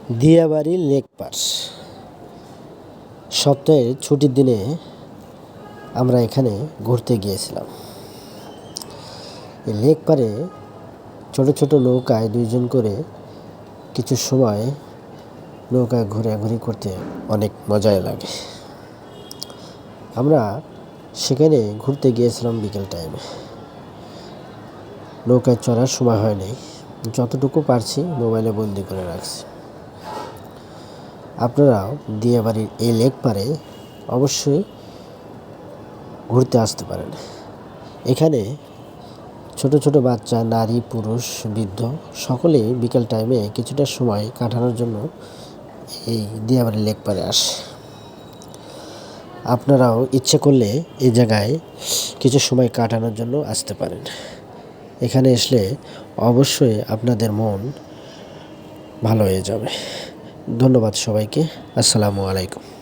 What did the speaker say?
Diabari lake পার। সপ্তাহের ছুটির দিনে আমরা এখানে ঘুরতে গিয়েছিলাম। এই লেক পারে ছোট ছোট নৌকায় 2 জন করে কিছু সময় নৌকায় ঘোরাঘুরি করতে অনেক মজাই লাগে। আমরা সেখানে ঘুরতে গিয়েছিলাম বিকেল টাইমে। নৌকায় চড়ার সময় হয়নি, যতটুকু পারছি মোবাইলে বন্দি করে রাখছি। আপনারাও দিয়াবাড়ির এই লেক পারে অবশ্যই ঘুরতে আসতে পারেন। এখানে ছোট ছোট বাচ্চা, নারী, পুরুষ, বৃদ্ধ সকলেই বিকেল টাইমে কিছুটা সময় কাটানোর জন্য এই দিয়াবাড়ি লেক পারে আসে। আপনারাও ইচ্ছে করলে এই জায়গায় কিছু সময় কাটানোর জন্য আসতে পারেন। এখানে আসলে অবশ্যই আপনাদের মন ভালো হয়ে যাবে। ধন্যবাদ সবাইকে। আসসালামু আলাইকুম।